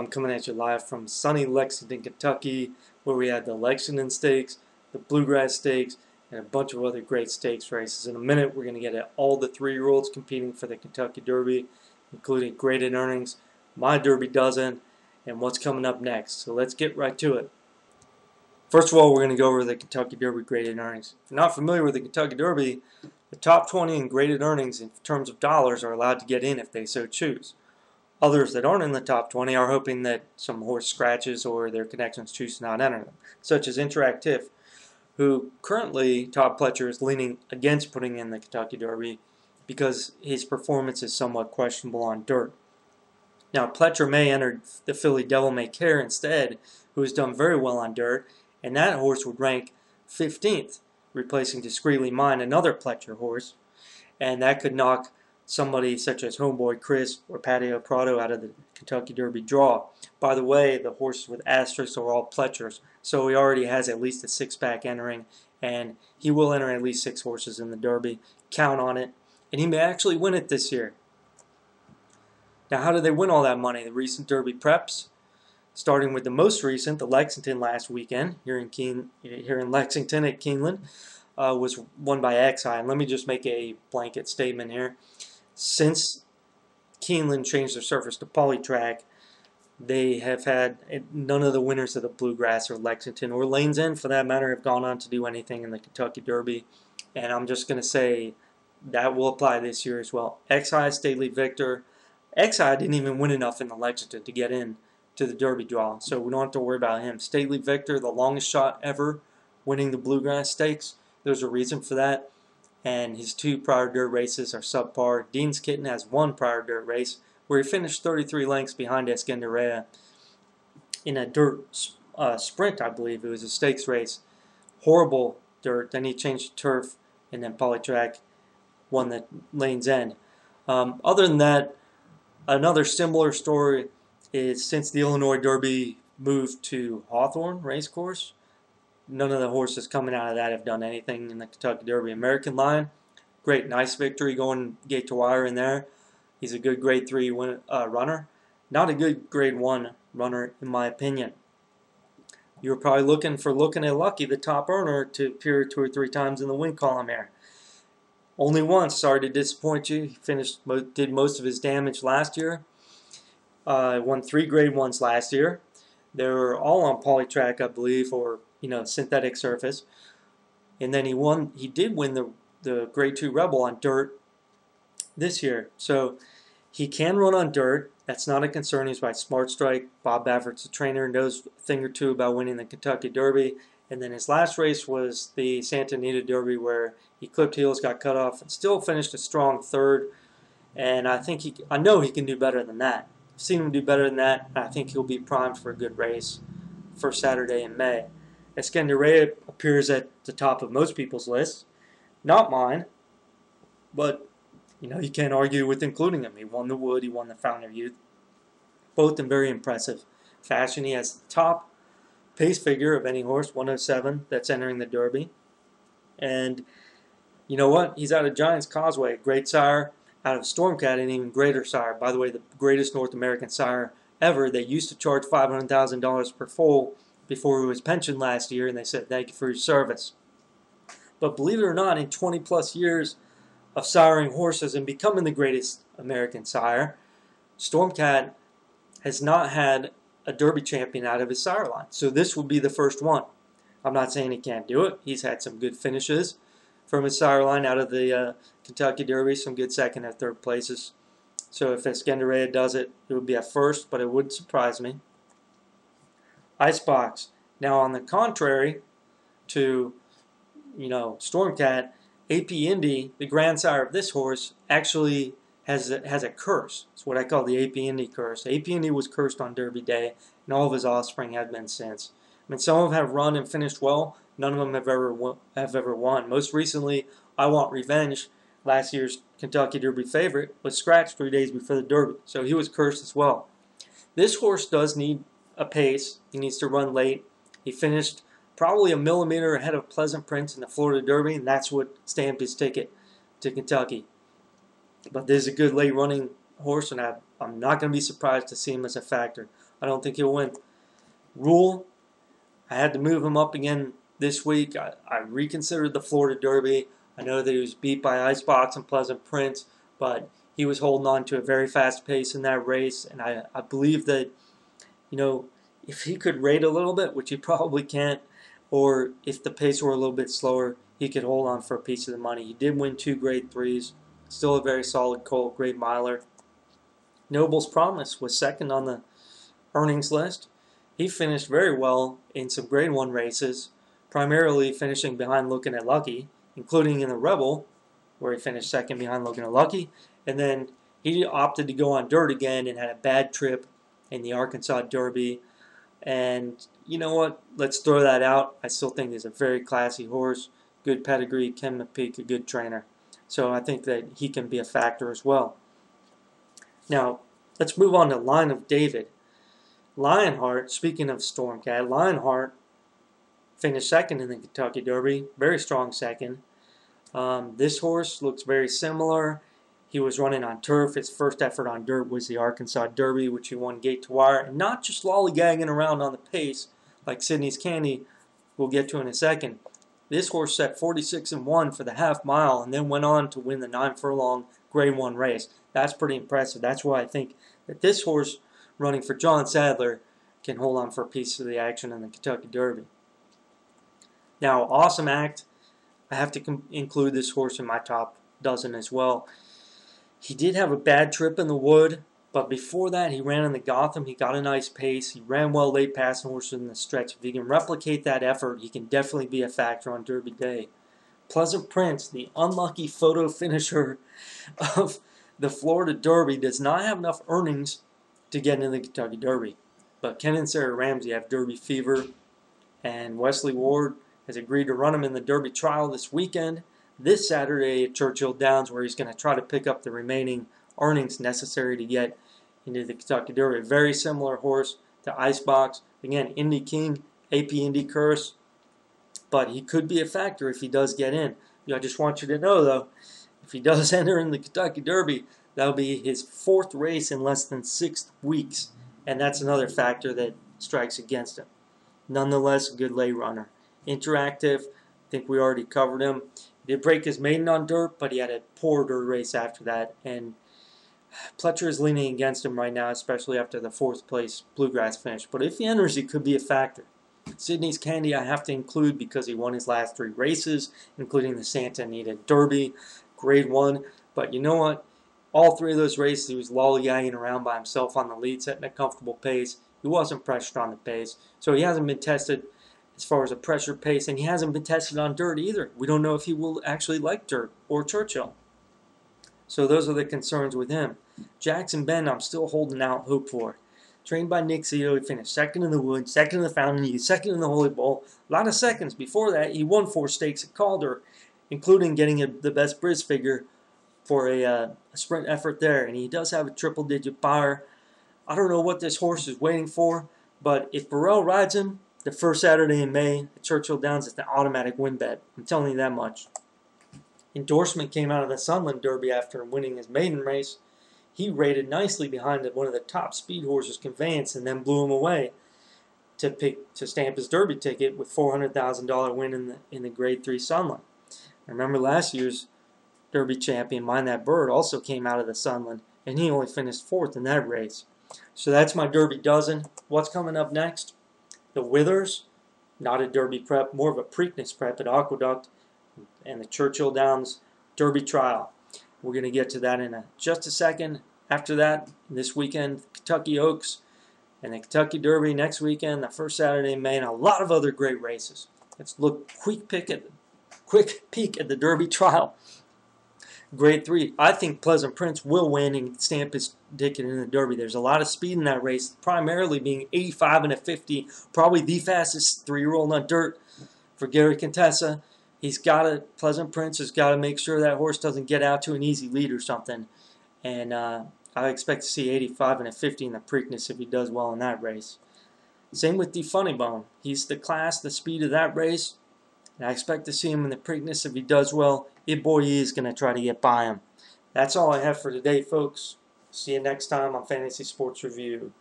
coming at you live from sunny Lexington, Kentucky, where we had the Lexington Stakes, the Bluegrass Stakes, and a bunch of other great stakes races. In a minute, we're going to get at all the 3-year-olds competing for the Kentucky Derby, including graded earnings, my Derby dozen, and what's coming up next. So let's get right to it. First of all, we're going to go over the Kentucky Derby graded earnings. If you're not familiar with the Kentucky Derby, the top 20 in graded earnings in terms of dollars are allowed to get in if they so choose. Others that aren't in the top 20 are hoping that some horse scratches or their connections choose to not enter them, such as Interactive, who currently Todd Pletcher is leaning against putting in the Kentucky Derby because his performance is somewhat questionable on dirt. Now, Pletcher may enter the filly Devil May Care instead, who has done very well on dirt, and that horse would rank 15th, replacing Discreetly Mine, another Pletcher horse, and that could knock somebody such as Homeboy Chris or Patio Prado out of the Kentucky Derby draw. By the way, the horses with asterisks are all Pletchers, so he already has at least a 6-pack entering, and he will enter at least 6 horses in the Derby. Count on it, and he may actually win it this year. Now, how did they win all that money? The recent Derby preps, starting with the most recent, the Lexington last weekend here in Lexington at Keeneland, was won by XI. And let me just make a blanket statement here. Since Keeneland changed their surface to polytrack, they have had none of the winners of the Bluegrass or Lexington or Lane's End, for that matter, have gone on to do anything in the Kentucky Derby. And I'm just going to say that will apply this year as well. XI, Stately Victor. XI didn't even win enough in the Lexington to get in to the Derby draw, so we don't have to worry about him. Stately Victor, the longest shot ever winning the Bluegrass Stakes. There's a reason for that. And his 2 prior dirt races are subpar. Dean's Kitten has 1 prior dirt race where he finished 33 lengths behind Escandarea in a dirt sprint, I believe. It was a stakes race. Horrible dirt. Then he changed to turf, and then polytrack won the Lane's End. Other than that, another similar story is since the Illinois Derby moved to Hawthorne Racecourse, none of the horses coming out of that have done anything in the Kentucky Derby. American Lion, great, nice victory going gate to wire in there. He's a good grade 3 runner. Not a good grade 1 runner, in my opinion. You were probably looking at Lucky, the top earner, to appear 2 or 3 times in the win column here. Only once, sorry to disappoint you. He did most of his damage last year. Won 3 grade 1s last year. They were all on polytrack, I believe, or synthetic surface. And then he did win the grade 2 Rebel on dirt this year. So he can run on dirt. That's not a concern. He's by Smart Strike. Bob Baffert's a trainer, knows a thing or two about winning the Kentucky Derby. And then his last race was the Santa Anita Derby, where he clipped heels, got cut off, and still finished a strong 3rd. And I know he can do better than that. I've seen him do better than that, and I think he'll be primed for a good race for Saturday in May. Escandarea appears at the top of most people's lists. Not mine, but you can't argue with including him. He won the Wood, he won the Fountain of Youth. Both in very impressive fashion. He has the top pace figure of any horse, 107, that's entering the Derby. And you know what? He's out of Giants Causeway, a great sire. Out of Stormcat, an even greater sire. By the way, the greatest North American sire ever. They used to charge $500,000 per foal before he was pensioned last year, and they said, thank you for your service. But believe it or not, in 20-plus years of siring horses and becoming the greatest American sire, Stormcat has not had a Derby champion out of his sire line. So this will be the first one. I'm not saying he can't do it. He's had some good finishes from his sire line out of the Kentucky Derby, some good 2nd and 3rd places. So if Escandarea does it, it would be a first, but it wouldn't surprise me. Icebox. Now, on the contrary to, Stormcat, AP Indy, the grandsire of this horse, actually has a curse. It's what I call the AP Indy curse. AP Indy was cursed on Derby Day, and all of his offspring have been since. I mean, some of them have run and finished well. None of them have ever won. Most recently, I Want Revenge, last year's Kentucky Derby favorite, was scratched 3 days before the Derby, so he was cursed as well. This horse does need a pace. He needs to run late. He finished probably a millimeter ahead of Pleasant Prince in the Florida Derby, and that's what stamped his ticket to Kentucky. But this is a good late running horse, and I'm not going to be surprised to see him as a factor. I don't think he'll win. Rule, I had to move him up again this week. I reconsidered the Florida Derby. I know that he was beat by Icebox and Pleasant Prince, but he was holding on to a very fast pace in that race, and I believe that, if he could rate a little bit, which he probably can't, or if the pace were a little bit slower, he could hold on for a piece of the money. He did win 2 grade 3s. Still a very solid colt, great miler. Noble's Promise was second on the earnings list. He finished very well in some grade 1 races, primarily finishing behind Looking at Lucky, including in the Rebel, where he finished second behind Looking at Lucky. And then he opted to go on dirt again and had a bad trip in the Arkansas Derby. And you know what? Let's throw that out. I still think he's a very classy horse, good pedigree, Ken McPeak, a good trainer. So I think that he can be a factor as well. Now, let's move on to Line of David. Lionheart, speaking of Stormcat, Lionheart finished second in the Kentucky Derby, very strong second. This horse looks very similar. He was running on turf. His first effort on dirt was the Arkansas Derby, which he won gate to wire, and not just lollygagging around on the pace like Sydney's Candy we'll get to in a second. This horse set 46-1 for the half mile and then went on to win the 9 furlong grade 1 race. That's pretty impressive. That's why I think that this horse running for John Sadler can hold on for a piece of the action in the Kentucky Derby. Now, Awesome Act, I have to include this horse in my top dozen as well. He did have a bad trip in the Wood, but before that he ran in the Gotham. He got a nice pace. He ran well late passing horses in the stretch. If he can replicate that effort, he can definitely be a factor on Derby Day. Pleasant Prince, the unlucky photo finisher of the Florida Derby, does not have enough earnings to get into the Kentucky Derby. But Ken and Sarah Ramsey have Derby fever, and Wesley Ward has agreed to run him in the Derby trial this weekend, this Saturday at Churchill Downs, where he's going to try to pick up the remaining earnings necessary to get into the Kentucky Derby. Very similar horse to Icebox. Again, Indy King, AP Indy Curse, but he could be a factor if he does get in. I just want you to know, though, if he does enter in the Kentucky Derby, that'll be his 4th race in less than 6 weeks, and that's another factor that strikes against him. Nonetheless, a good lay runner. Interactive, I think we already covered him. He did break his maiden on dirt, but he had a poor dirt race after that, and Pletcher is leaning against him right now, especially after the 4th place Bluegrass finish. But if he enters, he could be a factor. Sydney's Candy I have to include because he won his last 3 races, including the Santa Anita Derby, grade 1. But you know what? All 3 of those races, he was lollygagging around by himself on the lead, setting a comfortable pace. He wasn't pressured on the pace, so he hasn't been tested as far as a pressure pace, and he hasn't been tested on dirt either. We don't know if he will actually like dirt or Churchill. So those are the concerns with him. Jackson Bend, I'm still holding out hope for. Trained by Nick Zito, he finished second in the Wood, second in the Fountain, he was second in the Holy Bowl. A lot of seconds. Before that, he won 4 stakes at Calder, including getting the best Briz figure for a sprint effort there. And he does have a triple-digit power. I don't know what this horse is waiting for, but if Burrell rides him the first Saturday in May at Churchill Downs, it's an automatic win bet. I'm telling you that much. Endorsement came out of the Sunland Derby after winning his maiden race. He rated nicely behind one of the top speed horses, Conveyance, and then blew him away to stamp his Derby ticket with $400,000 win in the Grade 3 Sunland. Remember last year's Derby champion, Mind That Bird, also came out of the Sunland, and he only finished 4th in that race. So that's my Derby dozen. What's coming up next? The Withers, not a Derby prep, more of a Preakness prep at Aqueduct, and the Churchill Downs Derby trial. We're going to get to that in just a second. After that, this weekend, Kentucky Oaks and the Kentucky Derby next weekend, the first Saturday in May, and a lot of other great races. Let's look quick peek at the Derby trial. Grade 3. I think Pleasant Prince will win and stamp his ticket in the Derby. There's a lot of speed in that race, primarily being 85 and a 50, probably the fastest 3-year-old on dirt for Gary Contessa. Pleasant Prince has got to make sure that horse doesn't get out to an easy lead or something. And I expect to see 85 and a 50 in the Preakness if he does well in that race. Same with the Funny Bone. He's the class, the speed of that race. And I expect to see him in the Preakness if he does well. Boy, he is going to try to get by him. That's all I have for today, folks. See you next time on Fantasy Sports Review.